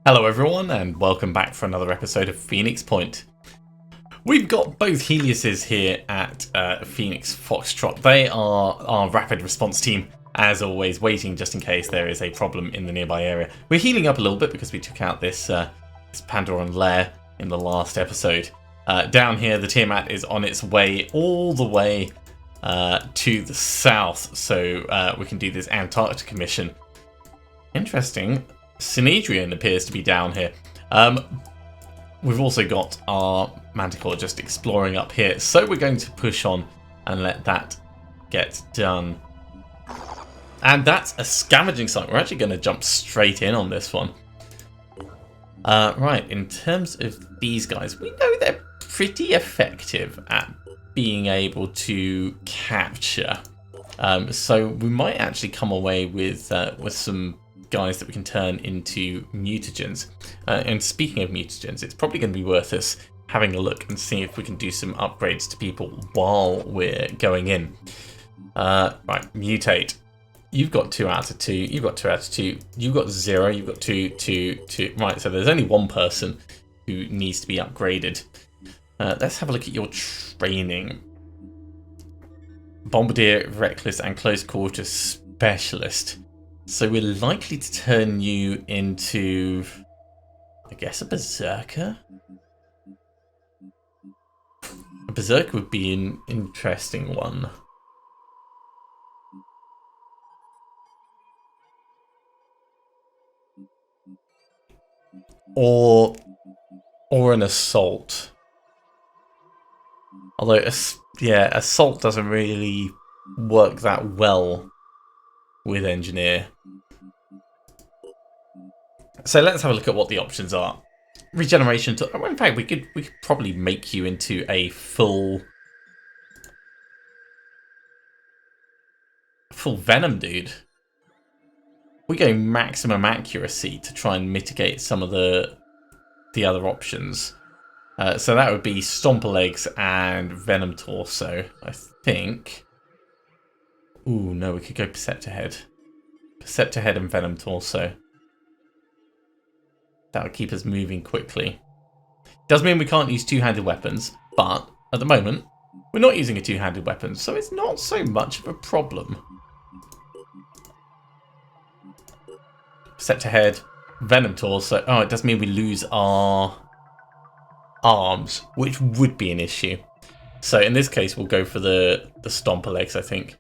Hello everyone and welcome back for another episode of Phoenix Point. We've got both Heliuses here at Phoenix Foxtrot. They are our rapid response team, as always, waiting just in case there is a problem in the nearby area. We're healing up a little bit because we took out this Pandoran lair in the last episode. Down here the Tiamat is on its way all the way to the south, so we can do this Antarctica mission. Interesting. Synedrian appears to be down here. We've also got our Manticore just exploring up here, so we're going to push on and let that get done. And that's a scavenging site. We're actually going to jump straight in on this one. Right, in terms of these guys, we know they're pretty effective at being able to capture. So we might actually come away with some guys that we can turn into mutagens. And speaking of mutagens, it's probably going to be worth us having a look and see if we can do some upgrades to people while we're going in. Right, mutate. You've got 2 out of 2. You've got 2 out of 2. You've got 0. You've got 2, 2, 2. Right, so there's only one person who needs to be upgraded. Let's have a look at your training. Bombardier, Reckless, and Close Quarters Specialist. So we're likely to turn you into, I guess, a Berserker? A Berserker would be an interesting one. Or an Assault. Although, yeah, Assault doesn't really work that well with Engineer. So let's have a look at what the options are. Regeneration to, in fact, we could probably make you into a full Venom dude. We go maximum accuracy to try and mitigate some of the other options. So that would be Stomper Legs and Venom Torso, I think. Ooh, no, we could go Perceptor Head. Perceptor Head and Venom Torso. That would keep us moving quickly. Does mean we can't use two-handed weapons, but at the moment, we're not using a two-handed weapon, so it's not so much of a problem. Perceptor Head, Venom Torso. Oh, it does mean we lose our arms, which would be an issue. So in this case, we'll go for the Stomper Legs, I think.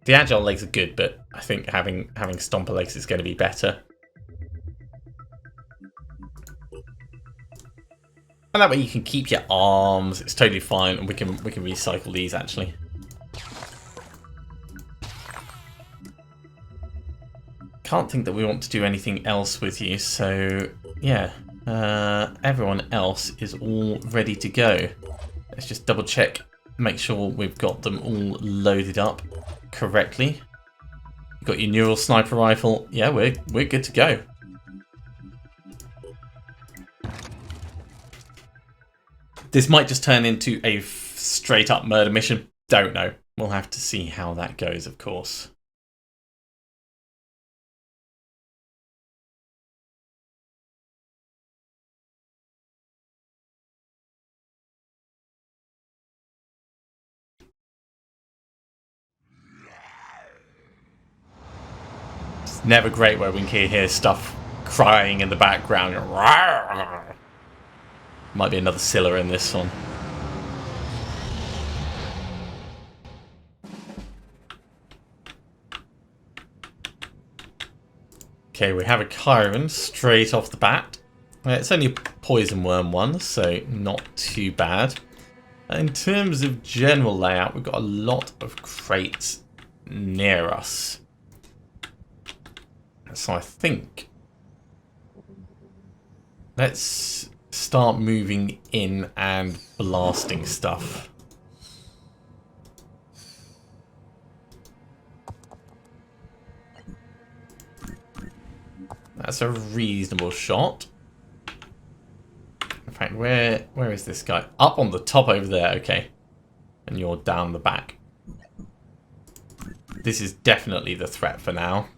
The agile legs are good, but I think having Stomper Legs is going to be better. And that way you can keep your arms. It's totally fine, and we can recycle these actually. Can't think that we want to do anything else with you, so yeah. Everyone else is all ready to go. Let's just double check, make sure we've got them all loaded up correctly. You've got your neural sniper rifle. Yeah, we're good to go. This might just turn into a straight up murder mission. Don't know. We'll have to see how that goes, of course. It's never great when we can hear stuff crying in the background. Might be another Scylla in this one. Okay, we have a Chiron straight off the bat. It's only a poison worm one, so not too bad. In terms of general layout, we've got a lot of crates near us. So I think let's start moving in and blasting stuff. That's a reasonable shot. In fact, where is this guy? Up on the top over there, okay. And you're down the back. This is definitely the threat for now.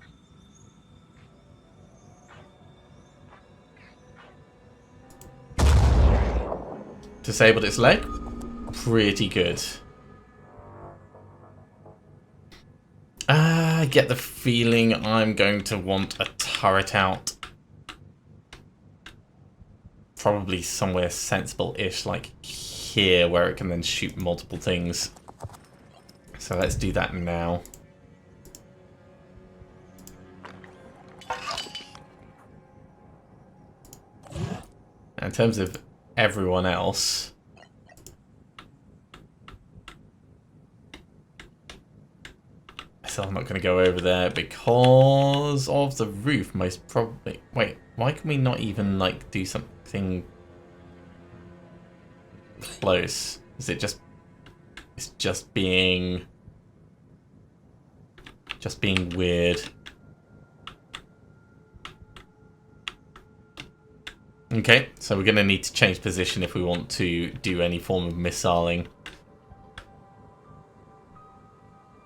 Disabled its leg. Pretty good. I get the feeling I'm going to want a turret out. Probably somewhere sensible-ish, like here, where it can then shoot multiple things. So let's do that now. In terms of everyone else, so I'm not going to go over there because of the roof, most probably. Wait, why can we not even like do something close? Is it just? It's just being weird. Okay, so we're going to need to change position if we want to do any form of missiling.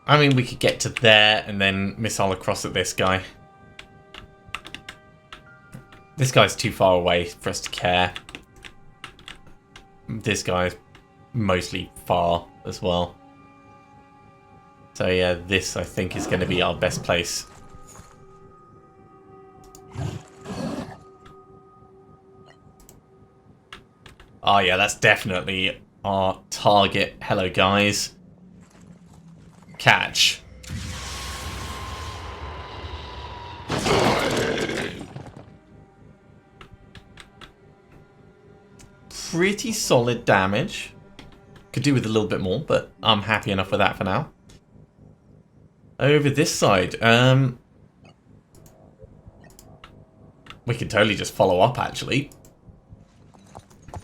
I mean, we could get to there and then missile across at this guy. This guy's too far away for us to care. This guy's mostly far as well. So yeah, this I think is going to be our best place. Oh yeah, that's definitely our target. Hello guys. Catch. Pretty solid damage. Could do with a little bit more, but I'm happy enough with that for now. Over this side, we could totally just follow up actually.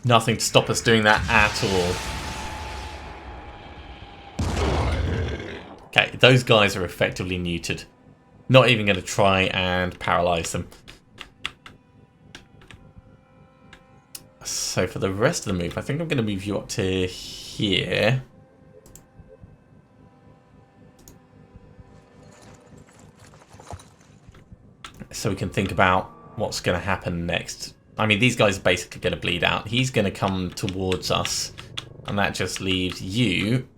Nothing to stop us doing that at all. Okay, those guys are effectively neutered. Not even going to try and paralyze them. So for the rest of the move, I think I'm going to move you up to here. So we can think about what's going to happen next. I mean, these guys are basically going to bleed out. He's going to come towards us. And that just leaves you,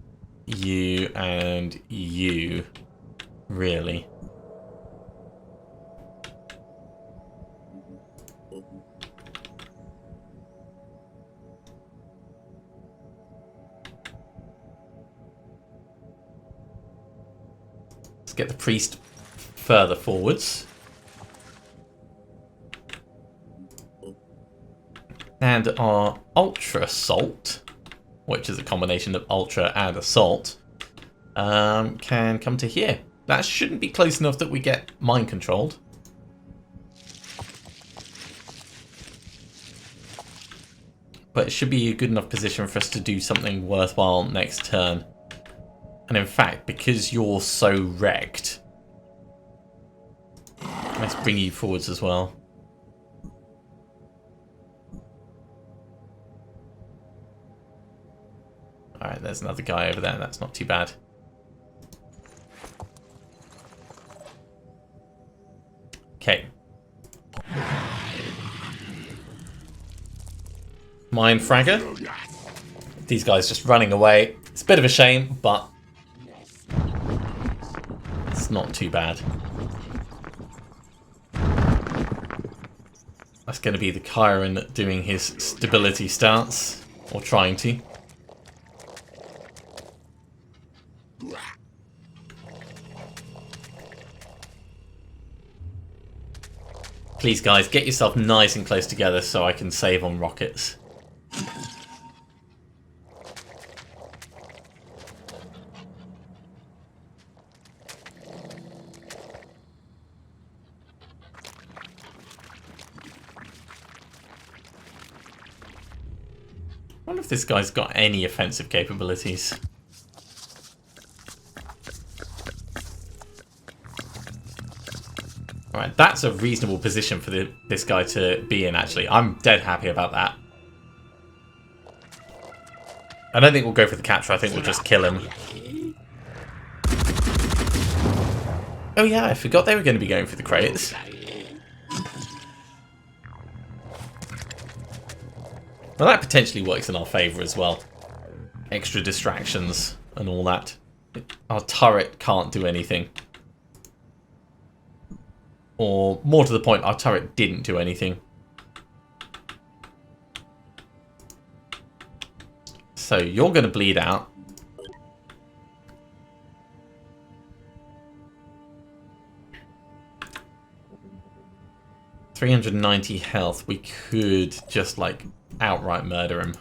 you, and you, really. Let's get the priest further forwards. And our Ultra Assault, which is a combination of Ultra and Assault, can come to here. That shouldn't be close enough that we get mind controlled. But it should be a good enough position for us to do something worthwhile next turn. And in fact, because you're so wrecked, let's bring you forwards as well. Alright, there's another guy over there. That's not too bad. Okay. Mine fragger. These guys just running away. It's a bit of a shame, but it's not too bad. That's going to be the Chiron doing his stability stance, or trying to. Please guys, get yourself nice and close together so I can save on rockets. I wonder if this guy's got any offensive capabilities. Right, that's a reasonable position for this guy to be in, actually. I'm dead happy about that. I don't think we'll go for the capture. I think we'll just kill him. Oh yeah, I forgot they were going to be going for the crates. Well, that potentially works in our favour as well. Extra distractions and all that. Our turret can't do anything. Or, more to the point, our turret didn't do anything. So, you're going to bleed out. $390 health. We could just, like, outright murder him.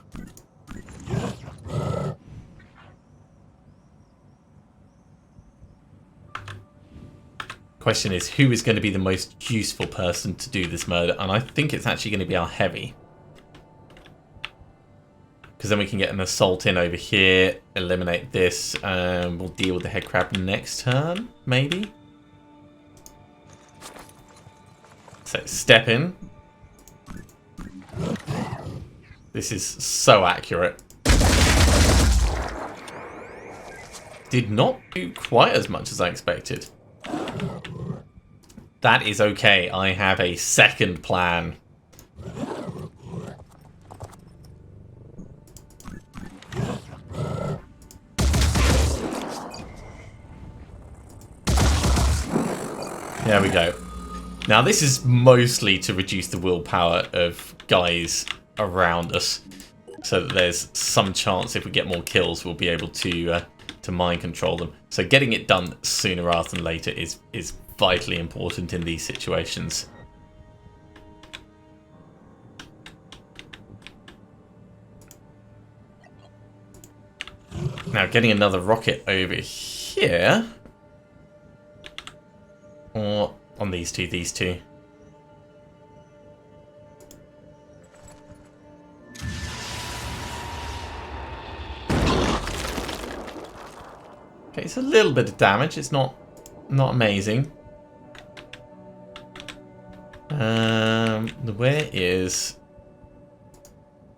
Question is, who is going to be the most useful person to do this murder? And I think it's actually going to be our heavy. Because then we can get an assault in over here, eliminate this, and we'll deal with the head crab next turn, maybe? So, step in. This is so accurate. Did not do quite as much as I expected. That is okay. I have a second plan. There we go. Now this is mostly to reduce the willpower of guys around us, so that there's some chance if we get more kills we'll be able to mind control them. So getting it done sooner rather than later is vitally important in these situations. Now getting another rocket over here, or on these two. Okay, it's a little bit of damage. It's not amazing. Where is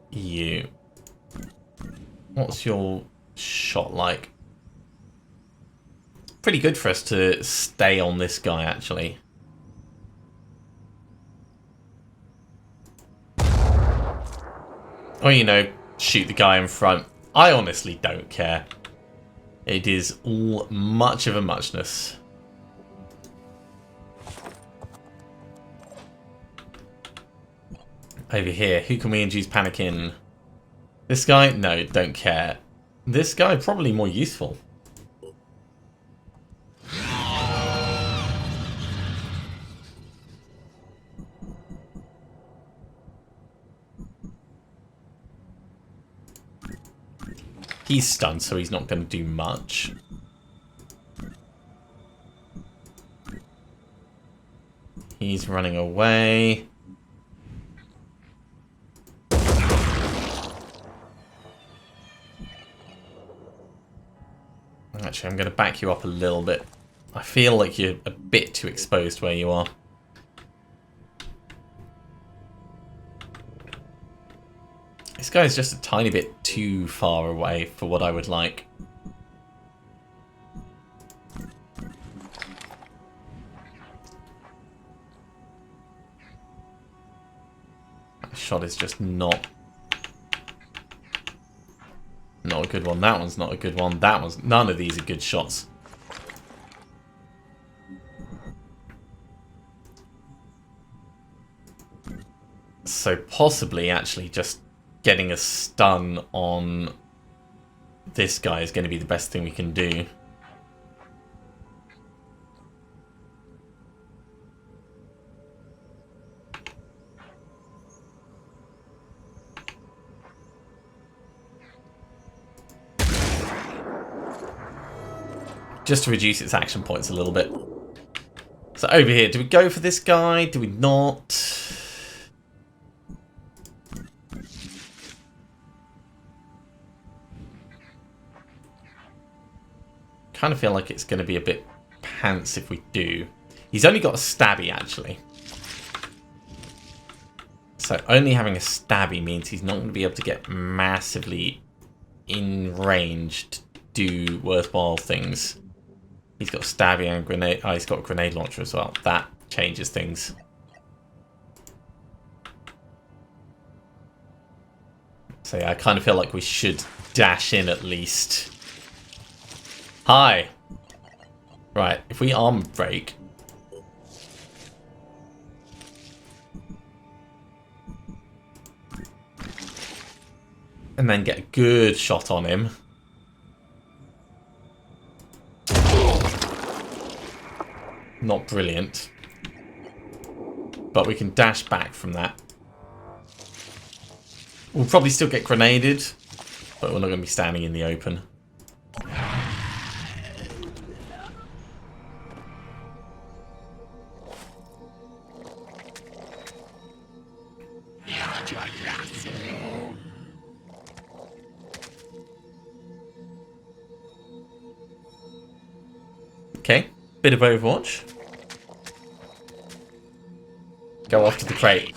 you? What's your shot like? Pretty good for us to stay on this guy, actually. Or, you know, shoot the guy in front. I honestly don't care. It is all much of a muchness. Over here, who can we induce panic in? This guy? No, don't care. This guy, probably more useful. He's stunned, so he's not going to do much. He's running away. Actually, I'm going to back you up a little bit. I feel like you're a bit too exposed where you are. This guy's just a tiny bit too far away for what I would like. That shot is just not a good one. That one's not a good one. That one's... None of these are good shots. So possibly actually just getting a stun on this guy is going to be the best thing we can do. Just to reduce its action points a little bit. So over here, do we go for this guy? Do we not? Kind of feel like it's going to be a bit pants if we do. He's only got a stabby, actually. So only having a stabby means he's not going to be able to get massively in range to do worthwhile things. He's got stabby and grenade. Oh, he's got a grenade launcher as well. That changes things. So yeah, I kind of feel like we should dash in at least. Hi! Right, if we arm break... and then get a good shot on him. Not brilliant. But we can dash back from that. We'll probably still get grenaded, but we're not going to be standing in the open. Okay, bit of Overwatch. Go off to the crate.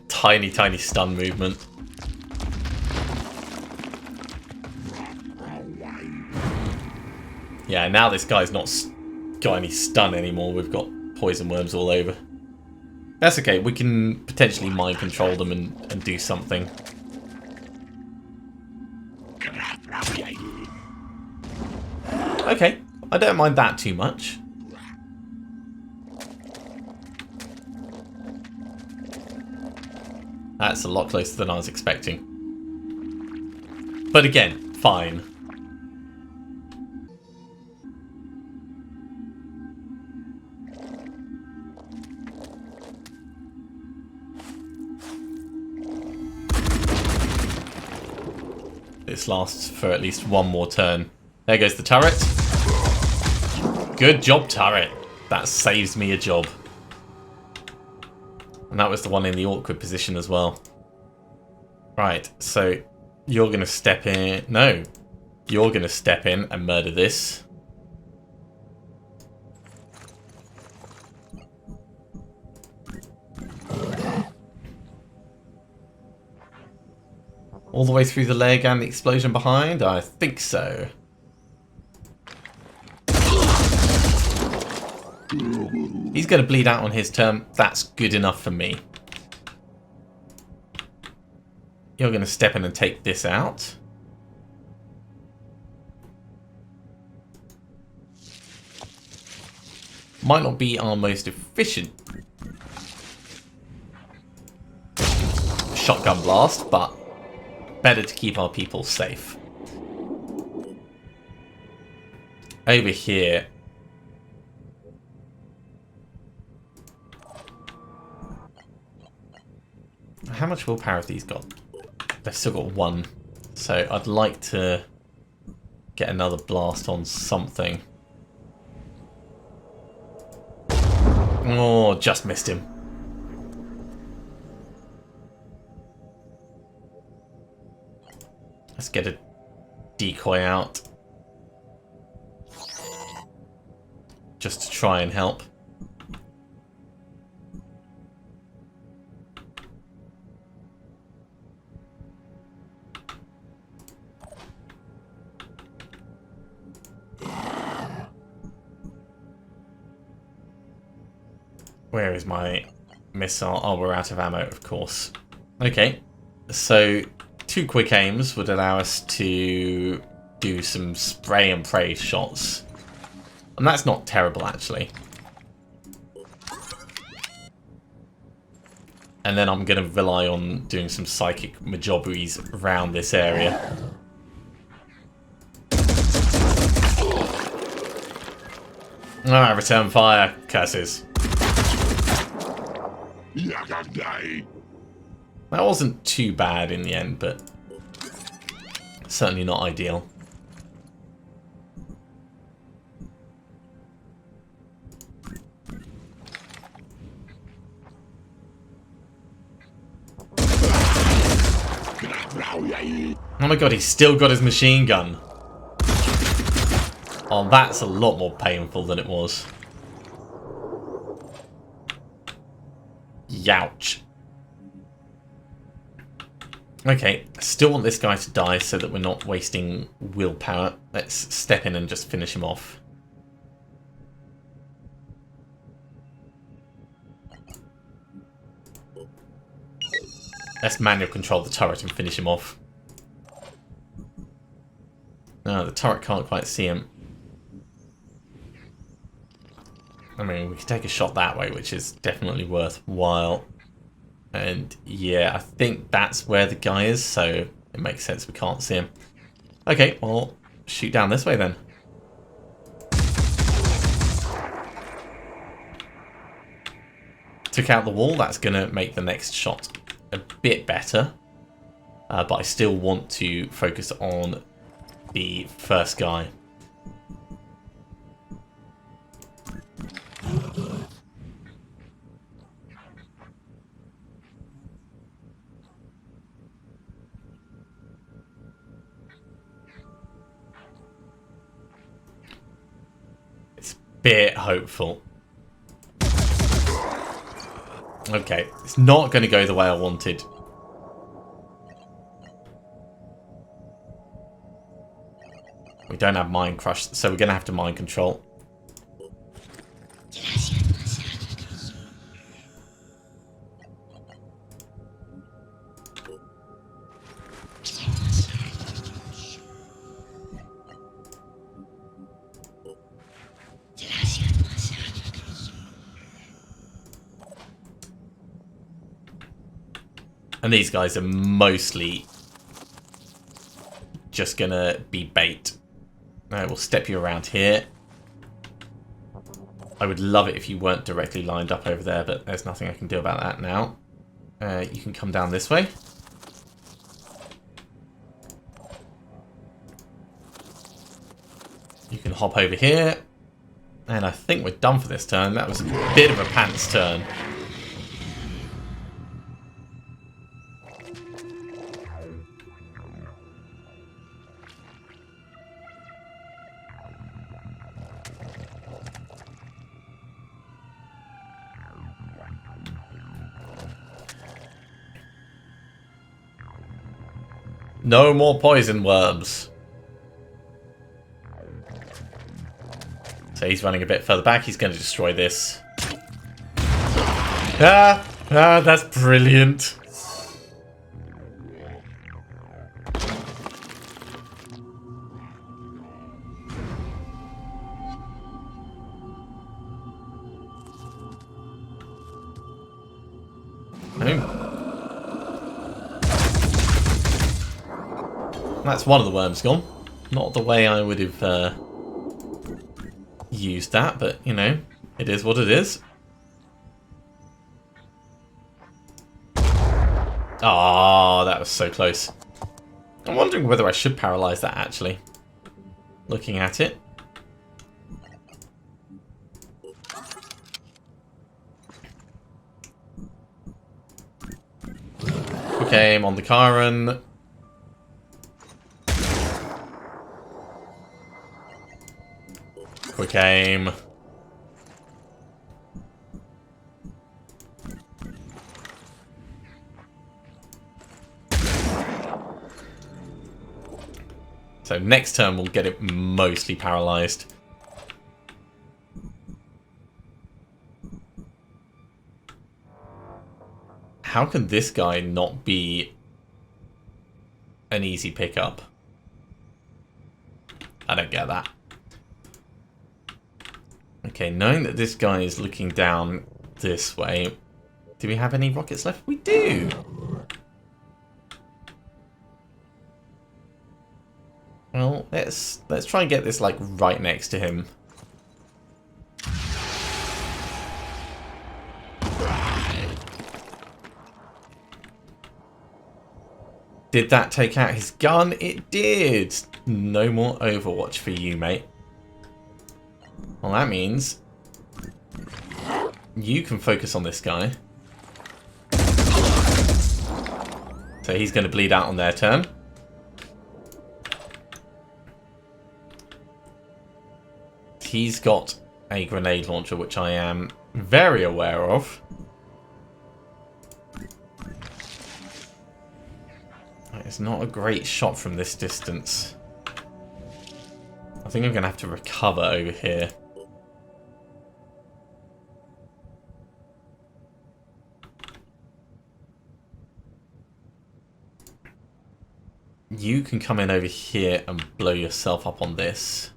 Tiny, tiny stun movement. Yeah, now this guy's not got any stun anymore. We've got poison worms all over. That's okay. We can potentially mind control them and do something. Okay, I don't mind that too much. That's a lot closer than I was expecting. But again, fine. This lasts for at least one more turn. There goes the turret. Good job, turret. That saves me a job. And that was the one in the awkward position as well. Right, so you're going to step in. No, you're going to step in and murder this. All the way through the leg and the explosion behind? I think so. He's going to bleed out on his turn. That's good enough for me. You're going to step in and take this out. Might not be our most efficient shotgun blast, but better to keep our people safe. Over here. How much willpower have these got? They've still got one. So I'd like to get another blast on something. Oh, just missed him. Let's get a decoy out. Just to try and help. Where is my missile? Oh, we're out of ammo, of course. Okay, so 2 quick aims would allow us to do some spray and pray shots. And that's not terrible, actually. And then I'm going to rely on doing some psychic majobberies around this area. Ah, return fire, curses. That wasn't too bad in the end, but certainly not ideal. Oh my god, he's still got his machine gun. Oh, that's a lot more painful than it was. Youch. Okay, I still want this guy to die so that we're not wasting willpower. Let's step in and just finish him off. Let's manual control the turret and finish him off. No, the turret can't quite see him. I mean, we can take a shot that way, which is definitely worthwhile. And yeah, I think that's where the guy is, so it makes sense we can't see him. Okay, well, shoot down this way then. Took out the wall, that's going to make the next shot a bit better. But I still want to focus on the first guy. Bit hopeful. Okay, it's not going to go the way I wanted. We don't have mind crush, so we're going to have to mind control. And these guys are mostly just gonna be bait. We'll step you around here. I would love it if you weren't directly lined up over there, but there's nothing I can do about that now. You can come down this way. You can hop over here. And I think we're done for this turn. That was a bit of a pants turn. No more poison worms. So he's running a bit further back. He's going to destroy this. That's brilliant. That's one of the worms gone. Not the way I would have used that, but, you know, it is what it is. Ah, that was so close. I'm wondering whether I should paralyze that, actually. Looking at it. Quick aim on the Chiron. Quick aim. So next turn we'll get it mostly paralyzed. How can this guy not be an easy pickup? I don't get that. Okay, knowing that this guy is looking down this way, do we have any rockets left? We do! Well, let's try and get this, like, right next to him. Did that take out his gun? It did! No more Overwatch for you, mate. Well, that means you can focus on this guy. So he's going to bleed out on their turn. He's got a grenade launcher, which I am very aware of. It's not a great shot from this distance. I think I'm going to have to recover over here. You can come in over here and blow yourself up on this.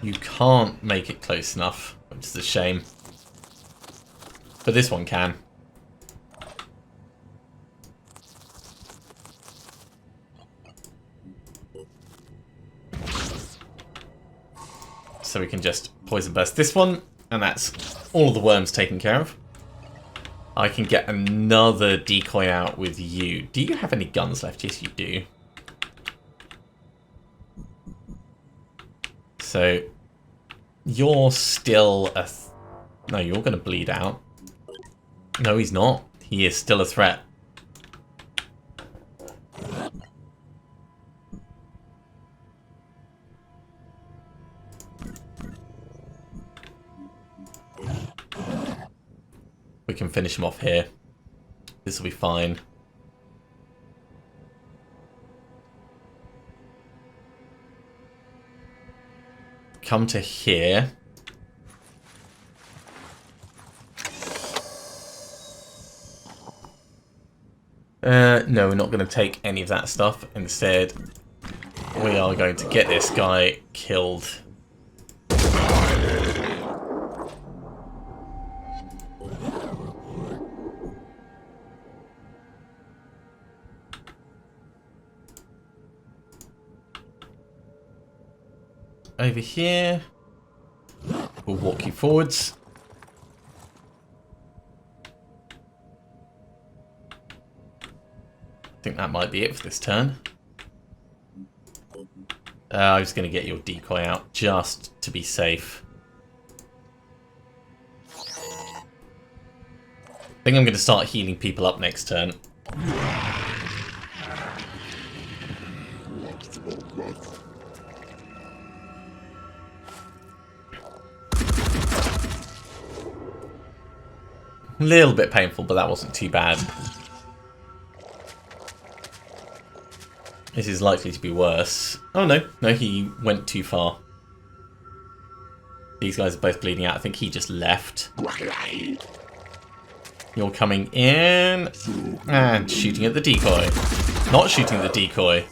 You can't make it close enough, which is a shame. But this one can. So we can just poison burst this one, and that's all of the worms taken care of. I can get another decoy out with you. Do you have any guns left? Yes, you do. So you're still a... No, you're going to bleed out. No, he's not. He is still a threat. We can finish him off here. This will be fine. Come to here. No, we're not going to take any of that stuff. Instead, we are going to get this guy killed. Over here, we'll walk you forwards. I think that might be it for this turn. I was going to get your decoy out just to be safe. I think I'm going to start healing people up next turn. A little bit painful, but that wasn't too bad. This is likely to be worse. Oh no, no, he went too far. These guys are both bleeding out. I think he just left. You're coming in and shooting at the decoy. Not shooting the decoy.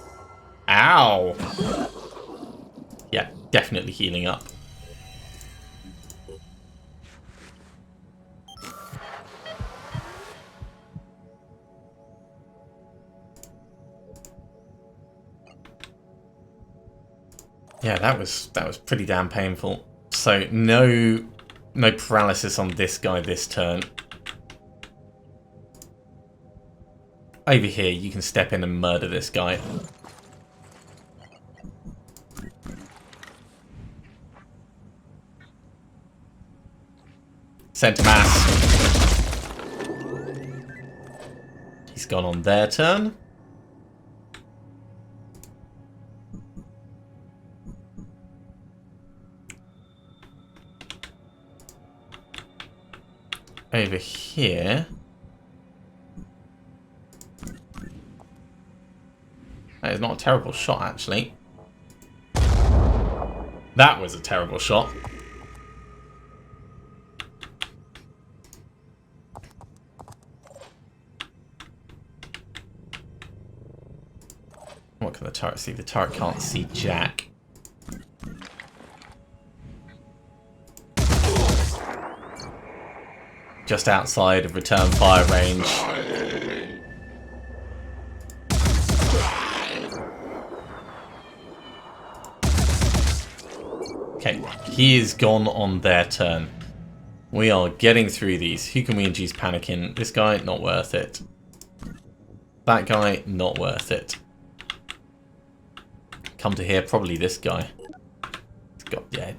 Ow! Yeah, definitely healing up. Yeah, that was pretty damn painful. So no paralysis on this guy this turn. Over here, you can step in and murder this guy. Center mass. He's gone on their turn. Over here. That is not a terrible shot, actually. That was a terrible shot. What can the turret see? The turret can't see jack. Just outside of return fire range. Okay, he is gone on their turn. We are getting through these. Who can we induce panic in? This guy, not worth it. That guy, not worth it. Come to here, probably this guy.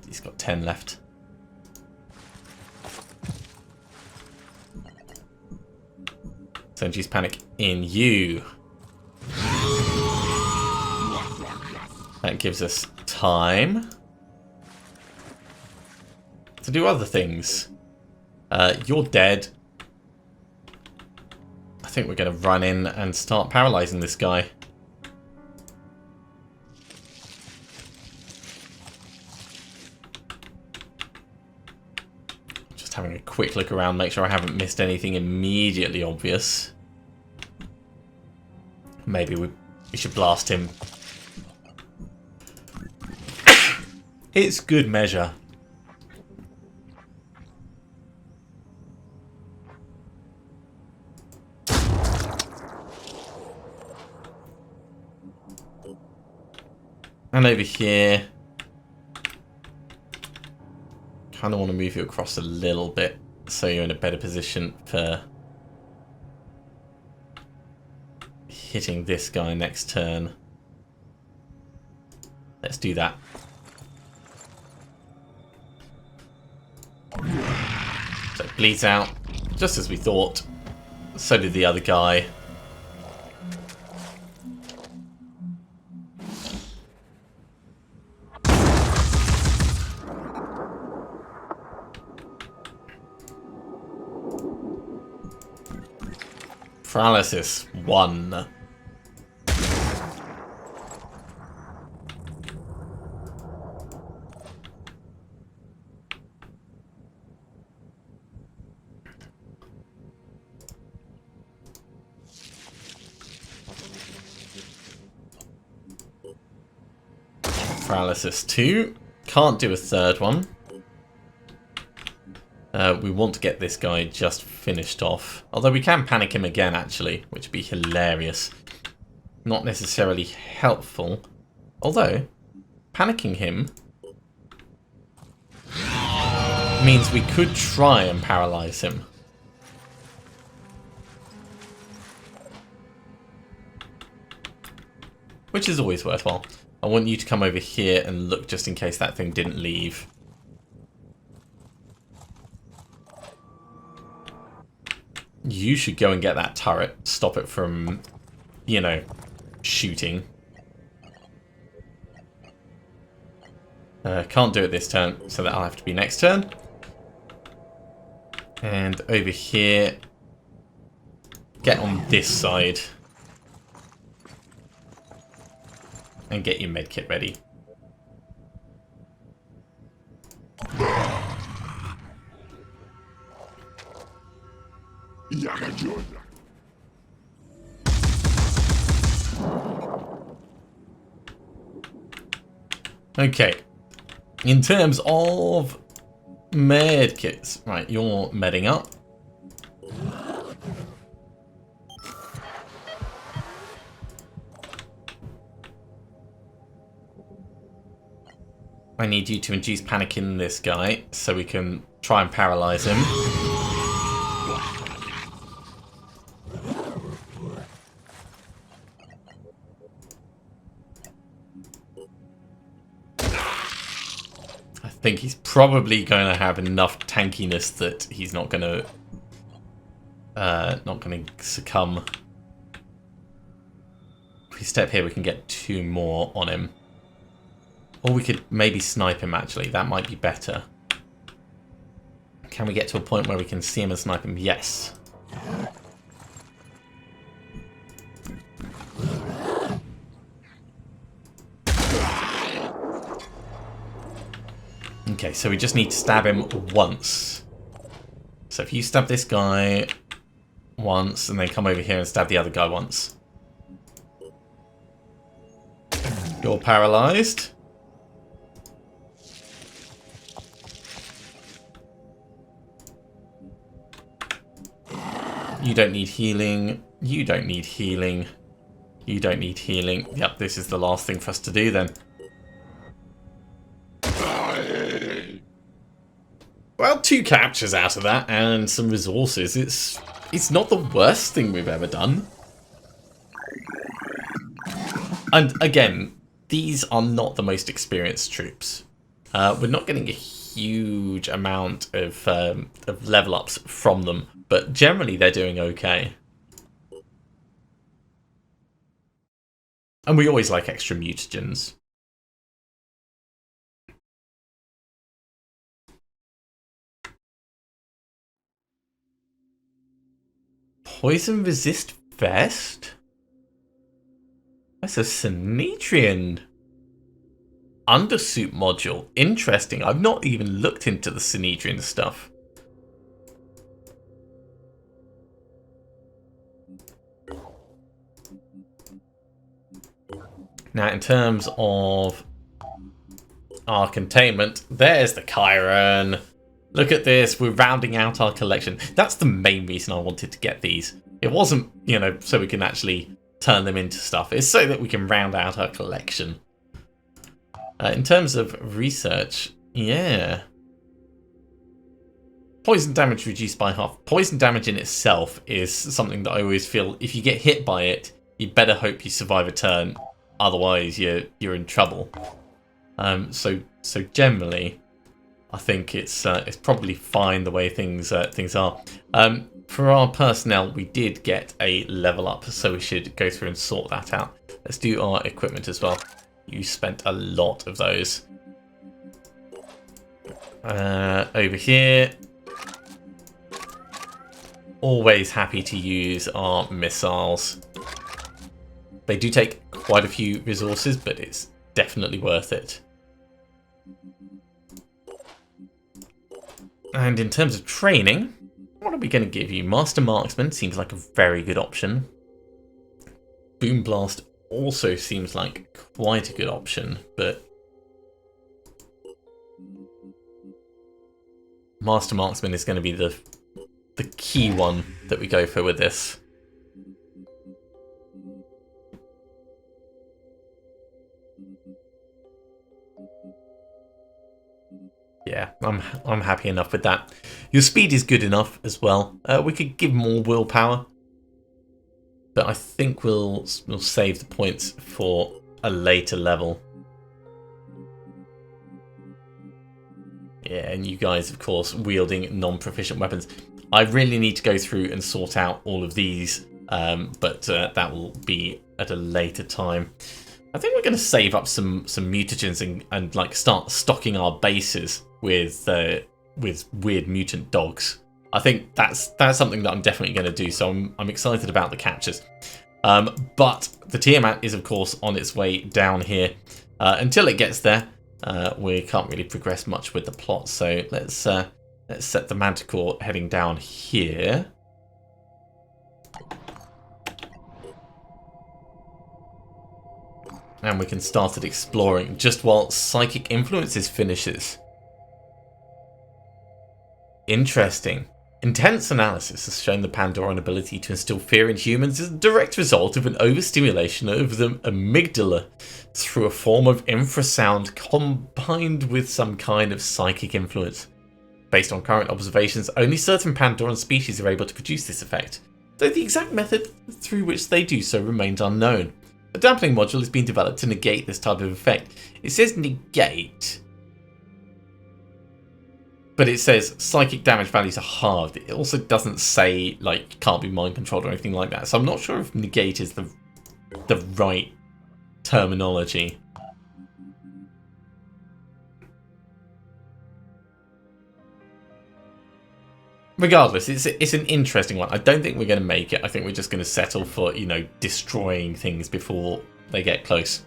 He's got 10 left. So induce panic in you. That gives us time to do other things. You're dead. I think we're going to run in and start paralyzing this guy. Just having a quick look around, make sure I haven't missed anything immediately obvious. Maybe we should blast him. It's good measure. And over here, kind of want to move you across a little bit so you're in a better position for hitting this guy next turn. Let's do that. So it bleeds out, just as we thought. So did the other guy. Paralysis 1. Paralysis 2. Can't do a third one. We want to get this guy just finished off. Although we can panic him again, actually, which would be hilarious. Not necessarily helpful. Although, panicking him means we could try and paralyze him. Which is always worthwhile. I want you to come over here and look just in case that thing didn't leave. You should go and get that turret. Stop it from, you know, shooting. Can't do it this turn, so that'll have to be next turn. And over here, get on this side. And get your medkit ready. Okay. In terms of medkits, right, you're medding up. I need you to induce panic in this guy so we can try and paralyze him. I think he's probably going to have enough tankiness that he's not going to succumb. If we step here, we can get 2 more on him. Or we could maybe snipe him, actually. That might be better. Can we get to a point where we can see him and snipe him? Yes. Okay, so we just need to stab him once. So if you stab this guy once and then come over here and stab the other guy once. You're paralyzed. You don't need healing. You don't need healing. You don't need healing. Yep, this is the last thing for us to do then. Well, 2 captures out of that and some resources. It's not the worst thing we've ever done. And again, these are not the most experienced troops. We're not getting a huge amount of level ups from them, but generally they're doing okay. And we always like extra mutagens. poison resist vest? That's a Sinitrian undersuit module. Interesting. I've not even looked into the Sinitrian stuff. Now, in terms of our containment, there's the Chiron. Look at this, we're rounding out our collection. That's the main reason I wanted to get these. It wasn't, you know, so we can actually turn them into stuff. It's so that we can round out our collection. In terms of research, yeah. Poison damage reduced by half. Poison damage in itself is something that I always feel, if you get hit by it, you better hope you survive a turn. Otherwise, you're in trouble. So generally, I think it's probably fine the way things are. For our personnel, we did get a level up, so we should go through and sort that out. Let's do our equipment as well. You spent a lot of those. Over here, always happy to use our missiles. They do take quite a few resources, but it's definitely worth it. And in terms of training, what are we going to give you? Master Marksman seems like a very good option. Boom Blast also seems like quite a good option, but Master Marksman is going to be the key one that we go for with this. Yeah, I'm happy enough with that. Your speed is good enough as well. We could give more willpower, but I think we'll save the points for a later level. Yeah, and you guys, of course, wielding non-proficient weapons. I really need to go through and sort out all of these, but that will be at a later time. I think we're going to save up some mutagens and like start stocking our bases with weird mutant dogs. I think that's something that I'm definitely going to do. So I'm excited about the captures. But the Tiamat is of course on its way down here. Until it gets there, we can't really progress much with the plot. So let's set the Manticore heading down here. And we can start it exploring just while Psychic Influences finishes. Interesting. Intense analysis has shown the Pandoran ability to instill fear in humans is a direct result of an overstimulation of the amygdala through a form of infrasound combined with some kind of psychic influence. Based on current observations, only certain Pandoran species are able to produce this effect, though the exact method through which they do so remains unknown. A dampening module has been developed to negate this type of effect. It says negate, but it says psychic damage values are halved. It also doesn't say like can't be mind controlled or anything like that. So I'm not sure if negate is the right terminology. Regardless, it's an interesting one. I don't think we're going to make it. I think we're just going to settle for, you know, destroying things before they get close.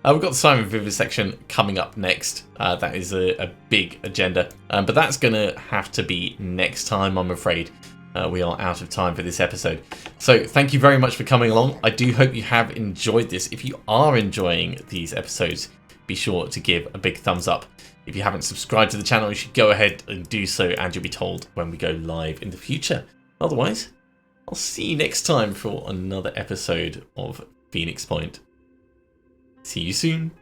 We've got the Simon Vivisection coming up next. That is a big agenda. But that's going to have to be next time, I'm afraid. We are out of time for this episode. So thank you very much for coming along. I do hope you have enjoyed this. If you are enjoying these episodes, be sure to give a big thumbs up. If you haven't subscribed to the channel, you should go ahead and do so, and you'll be told when we go live in the future. Otherwise, I'll see you next time for another episode of Phoenix Point. See you soon.